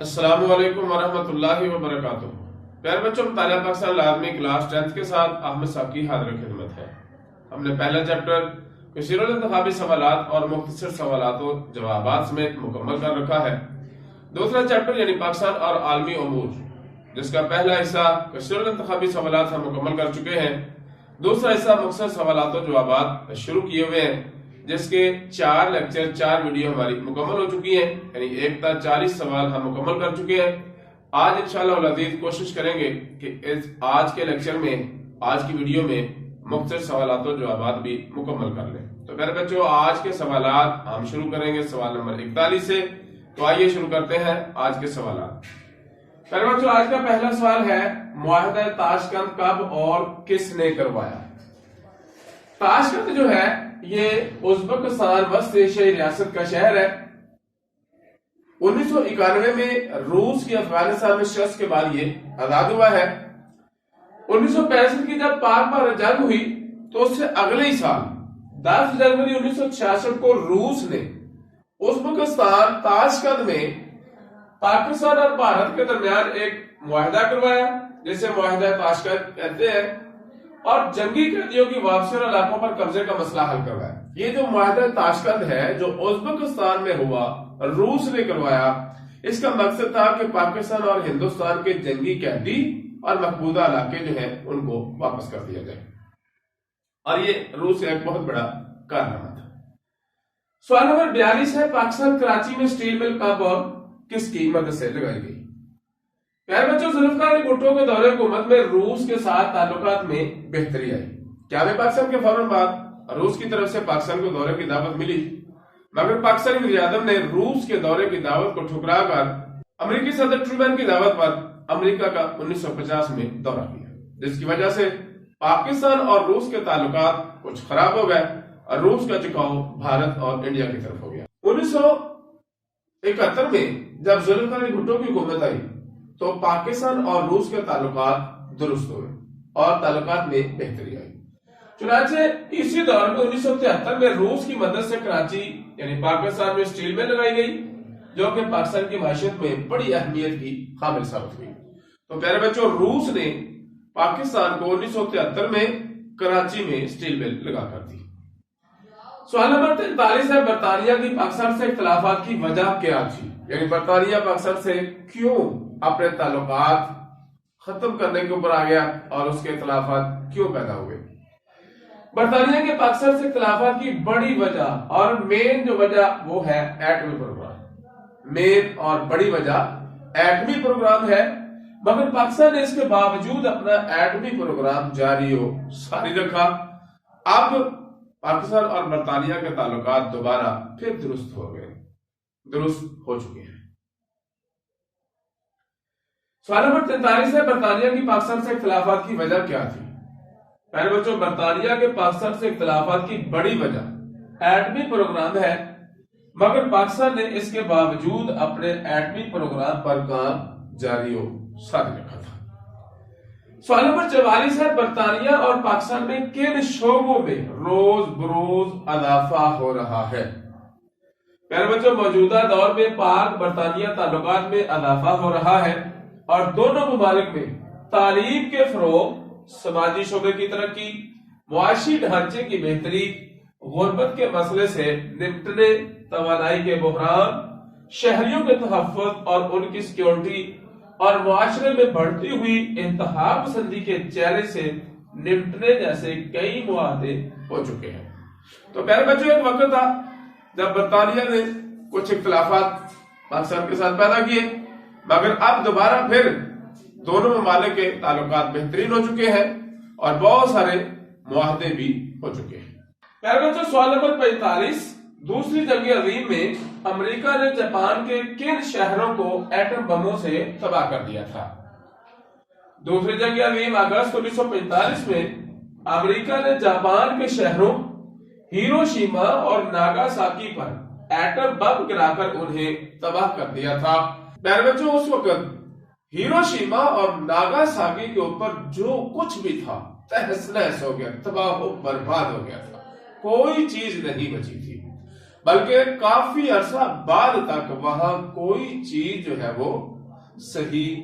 السلام علیکم ورحمۃ اللہ وبرکاتہ۔ پیارے بچوں، مطالعہ پاکستان لازمی کلاس 10 کے ساتھ احمد ساقی حاضر خدمت ہے۔ ہم نے پہلا چیپٹر کثیر الانتخابی سوالات اور مختصر سوالات و جوابات سمیت مکمل کر رکھا ہے۔ دوسرا چیپٹر یعنی پاکستان اور عالمی امور، جس کا پہلا حصہ کثیر الانتخابی سوالات ہم مکمل کر چکے ہیں۔ دوسرا حصہ مختصر سوالات و جوابات شروع کیے ہوئے ہیں، جس کے 4 لیکچر 4 ویڈیو ہماری مکمل ہو چکی ہیں، یعنی 1 تا 40 سوال ہم مکمل کر چکے ہیں۔ آج انشاءاللہ العزیز کوشش کریں گے کہ آج کے لیکچر میں، آج کی ویڈیو میں مختصر سوالات و جوابات بھی مکمل کر لیں۔ تو پیارے بچوں، آج کے سوالات ہم شروع کریں گے سوال نمبر 41 سے۔ تو آئیے شروع کرتے ہیں آج کے سوالات۔ پیارے بچوں، آج کا پہلا سوال ہے، معاہدہ تاشکند کب اور کس نے کروایا؟ تاشکند جو ہے یہ ازبکستان وسط ایشیائی ریاست کا شہر ہے۔ 1991 میں روس کی افغانستان میں شکست کے بعد یہ آزاد ہوا ہے۔ 1965 کی جب پاک بھارت جنگ ہوئی تو اس سے اگلے ہی سال 10 جنوری 1966 کو روس نے ازبکستان تاشکند میں پاکستان اور بھارت کے درمیان ایک معاہدہ کروایا، جسے معاہدہ تاشکند کہتے ہیں، اور جنگی قیدیوں کی واپسی اور علاقوں پر قبضے کا مسئلہ حل کروایا۔ یہ جو معاہدہ تاشکند ہے جو ازبکستان میں ہوا، روس نے کروایا، اس کا مقصد تھا کہ پاکستان اور ہندوستان کے جنگی قیدی اور مقبوضہ علاقے جو ہیں ان کو واپس کر دیا جائے، اور یہ روس کا ایک بہت بڑا کارنامہ تھا۔ سوال نمبر 42 ہے، پاکستان کراچی میں سٹیل مل کب اور کس کی مدد سے لگائی گئی؟ پیارے بچوں، ذوالفقار علی بھٹو کے دور حکومت میں روس کے ساتھ تعلقات میں بہتری آئی۔ کیا میں پاکستان کے فوراً بعد روس کی طرف سے پاکستان کو دورے کی دعوت ملی، مگر پاکستانی وزیراعظم نے روس کے دورے کی دعوت کو ٹھکرا کر امریکی صدر ٹرومین کی دعوت پر امریکہ کا 1950 میں دورہ کیا، جس کی وجہ سے پاکستان اور روس کے تعلقات کچھ خراب ہو گئے اور روس کا جھکاؤ بھارت اور انڈیا کی طرف ہو گیا۔ 1971 میں جب ذوالفقار علی بھٹو کی حکومت آئی تو پاکستان اور روس کے تعلقات درست ہوئے اور تعلقات میں بہتری آئی۔ چنانچہ اسی دور میں 1973 میں روس کی مدد سے کراچی یعنی پاکستان میں سٹیل مل لگائی گئی، جو کہ پاکستان کی معیشت میں بڑی اہمیت کی حامل ثابت ہوئی۔ تو پیارے بچوں، روس نے پاکستان کو 1973 میں کراچی میں سٹیل مل لگا کر دی۔ سوال نمبر 43 ہے، برطانیہ کی پاکستان سے اختلافات کی وجہ کیا تھی؟ یعنی برطانیہ پاکستان سے کیوں اپنے تعلقات ختم کرنے کے اوپر آ گیا اور اس کے اختلافات کیوں پیدا ہوئے؟ برطانیہ کے پاکستان سے اختلافات کی بڑی وجہ اور مین جو وجہ وہ ہے ایٹمی پروگرام۔ مین اور بڑی وجہ ایٹمی پروگرام ہے، مگر پاکستان نے اس کے باوجود اپنا ایٹمی پروگرام جاری و ساری رکھا۔ اب پاکستان اور برطانیہ کے تعلقات دوبارہ پھر درست ہو چکے ہیں۔ سوال نمبر 43 ہے، برطانیہ کی پاکستان سے اختلافات کی وجہ کیا تھی؟ پہلے بچوں، برطانیہ کے پاکستان سے اختلافات کی بڑی وجہ ایٹمی پروگرام ہے، مگر پاکستان نے اس کے باوجود اپنے ایٹمی پروگرام پر کام جاری و ساری رکھا تھا۔ سوال نمبر 44 ہے، برطانیہ اور پاکستان میں کن شعبوں میں روز بروز اضافہ ہو رہا ہے؟ پیارے بچوں، موجودہ دور میں پاک برطانیہ تعلقات میں اضافہ ہو رہا ہے اور دونوں ممالک میں تعلیم کے فروغ، سماجی شعبے کی ترقی، معاشی ڈھانچے کی بہتری، غربت کے مسئلے سے نمٹنے، توانائی کے بحران، شہریوں کے تحفظ اور ان کی سیکیورٹی، اور معاشرے میں بڑھتی ہوئی انتہا پسندی کے چیلنج سے نمٹنے جیسے کئی معاہدے ہو چکے ہیں۔ تو پیارے بچوں، ایک وقت تھا جب برطانیہ نے کچھ اختلافات پاکستان کے ساتھ پیدا کیے، مگر اب دوبارہ پھر دونوں ممالک کے تعلقات بہترین ہو چکے ہیں اور بہت سارے معاہدے بھی ہو چکے ہیں۔ پیارے بچوں، سوال نمبر 45، دوسری جنگ عظیم میں امریکہ نے جاپان کے کن شہروں کو ایٹم بموں سے تباہ کر دیا تھا؟ دوسری جنگ عظیم اگست 1945 میں امریکہ نے جاپان کے شہروں ہیروشیما اور ناگاساکی پر ایٹم بم گرا کر انہیں تباہ کر دیا تھا۔ پیارے بچوں، اس وقت ہیروشیما اور ناگاساکی کے اوپر جو کچھ بھی تھا تہس نہس ہو گیا، تباہ و برباد ہو گیا تھا، کوئی چیز نہیں بچی تھی۔ بلکہ کافی عرصہ بعد تک وہاں کوئی چیز جو ہے وہ صحیح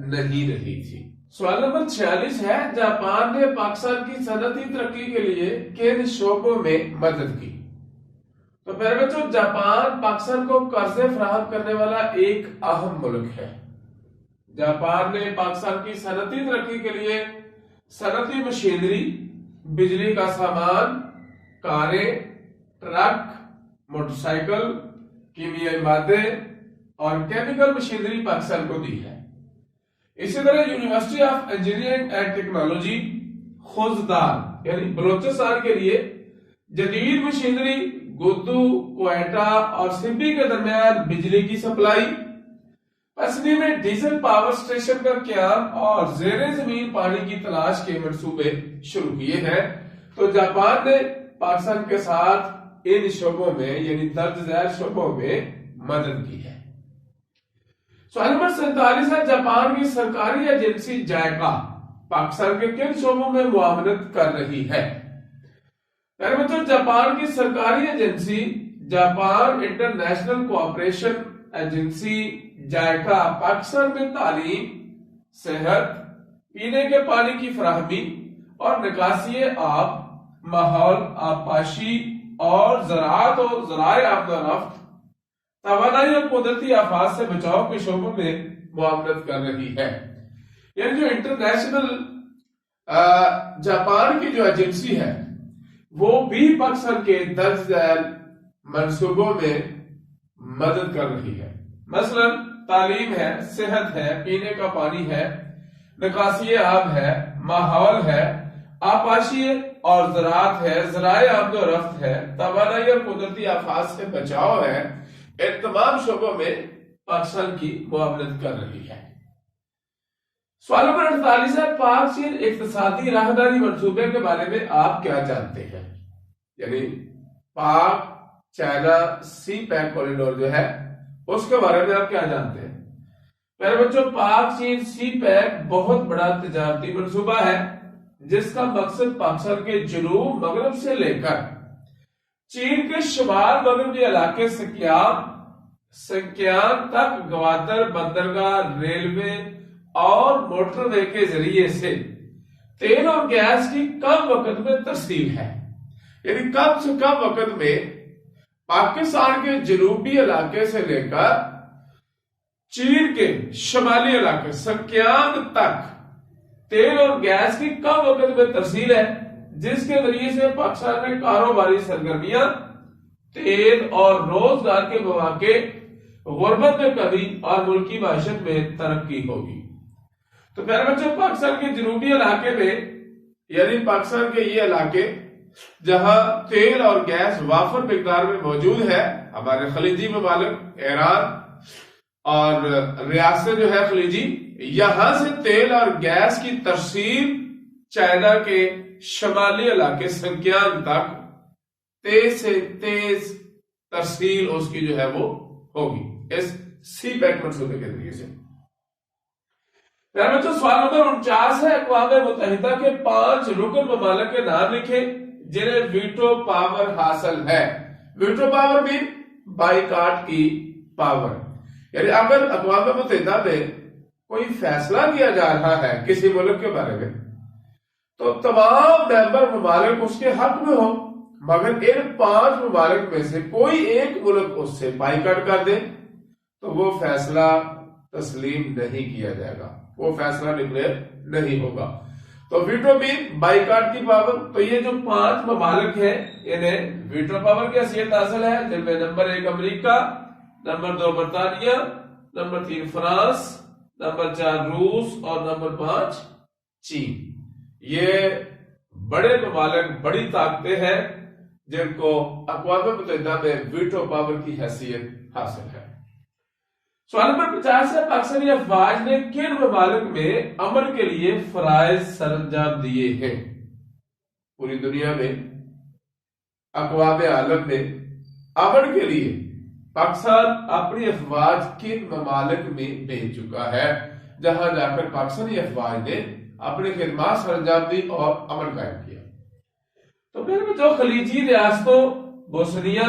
نہیں رہی تھی۔ سوال نمبر 46 ہے، جاپان نے پاکستان کی صنعتی ترقی کے لیے کن شعبوں میں مدد کی؟ تو میرے بچوں، جاپان پاکستان کو قرضے فراہم کرنے والا ایک اہم ملک ہے۔ جاپان نے پاکستان کی صنعتی ترقی کے لیے صنعتی مشینری، بجلی کا سامان، کاریں، ٹرک، موٹر سائیکل، کیمیائی مادے اور کیمیکل مشینری پاکستان کو دی ہے۔ اسی طرح university of engineering and technology Khuzdar یعنی بلوچستان کے لیے جدید مشینری، گدو، کوئٹہ اور سمبی کے درمیان بجلی کی سپلائی، پسنی میں ڈیزل پاور سٹیشن کا قیام اور زیر زمین پانی کی تلاش کے منصوبے شروع کیے ہیں۔ تو جاپان نے پاکستان کے ساتھ ان شعبوں میں یعنی درج ذیل شعبوں میں مدد کی ہے۔ سوال نمبر 47 ہے، جاپان کی سرکاری ایجنسی جائکا پاکستان کے کن شعبوں میں معاونت کر رہی ہے؟ میرے بچوں، جاپان کی سرکاری agency Japan international cooperation agency JICA Pakistan میں تعلیم، صحت، پینے کے پانی کی فراہمی اور نکاسی آب، ماحول، آبپاشی اور زراعت اور ذرائع آمد و رفت، توانائی اور قدرتی آفات سے بچاؤ کے شعبوں میں معاونت کر رہی ہے۔ یعنی جو انٹرنیشنل جاپان کی جو ایجنسی ہے وہ بھی پاکستان کے درج ذیل منصوبوں میں مدد کر رہی ہے۔ مثلا تعلیم ہے، صحت ہے، پینے کا پانی ہے، نکاسی آب ہے، ماحول ہے، آبپاشی اور زراعت ہے، ذرائع آمد و رفت ہے، توانائی اور قدرتی آفات سے بچاؤ ہے۔ ان تمام شعبوں میں پاکستان کی معاونت کر رہی ہے۔ سوال نمبر 48 ہے، پاک چین اقتصادی راہداری منصوبے کے بارے میں آپ کیا جانتے ہیں؟ یعنی پاک چائنا سی پیک کوریڈور جو ہے اس کے بارے میں آپ کیا جانتے ہیں؟ میرے بچوں، پاک چین سی پیک بہت بڑا تجارتی منصوبہ ہے جس کا مقصد پاکستان کے جنوب مغرب سے لے کر چین کے شمال مغربی علاقے سنکیانگ تک گوادر بندرگاہ، ریلوے اور موٹر وے کے ذریعے سے تیل اور گیس کی کم وقت میں ترسیل ہے۔ یعنی کم سے کم وقت میں پاکستان کے جنوبی علاقے سے لے کر چین کے شمالی علاقے سنکیانگ تک تیل اور گیس کی کم وقت میں ترسیل ہے، جس کے ذریعے سے پاکستان میں کاروباری سرگرمیاں، تیل اور روزگار کے مواقع، غربت میں کمی اور ملکی معیشت میں ترقی ہوگی۔ تو پیارے بچوں، پاکستان کے جنوبی علاقے میں یعنی پاکستان کے یہ علاقے جہاں تیل اور گیس وافر مقدار میں موجود ہے، ہمارے خلیجی ممالک ایران اور ریاستیں جو ہے خلیجی، یہاں سے تیل اور گیس کی ترسیل چائنا کے شمالی علاقے سنکیانگ تک تیز سے تیز ترسیل اس کی جو ہے وہ ہوگی اس سی پیک منصوبے کے ذریعے سے۔ پیارے بچوں، سوال نمبر 49 ہے، اقوام متحدہ کے 5 رکن ممالک کے نام لکھیں جنہیں ویٹو پاور حاصل ہے۔ ویٹو پاور بھی بائیکاٹ کی پاور، یعنی اگر اقوام متحدہ میں کوئی فیصلہ کیا جا رہا ہے کسی ملک کے بارے میں تو تمام ممبر ممالک اس کے حق میں ہو، مگر ان 5 ممالک میں سے کوئی ایک ملک اس سے بائیکاٹ کر دے تو وہ فیصلہ تسلیم نہیں کیا جائے گا، وہ فیصلہ ڈکلیئر نہیں ہوگا۔ تو ویٹو بھی بائیکاٹ کی پاور، تو یہ جو 5 ممالک ہیں انہیں ویٹو پاور کی حیثیت حاصل ہے، جن میں نمبر 1 امریکہ، نمبر 2 برطانیہ، نمبر 3 فرانس، نمبر 4 روس اور نمبر 5 چین۔ یہ بڑے ممالک، بڑی طاقتیں ہیں جن کو اقوام متحدہ میں ویٹو پاور کی حیثیت حاصل ہے۔ سوال نمبر 50 ہے، پاکستانی افواج نے کن ممالک میں امن کے لیے فرائض سر انجام دیے ہیں؟ پوری دنیا میں اقوام عالم میں امن کے لیے پاکستان اپنی افواج کن ممالک میں بھیج چکا ہے جہاں جا کر پاکستانی افواج نے اپنی خدمات سر انجام دی اور امن قائم کیا؟ تو پھر جو خلیجی ریاستوں بوسنیا،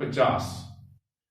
50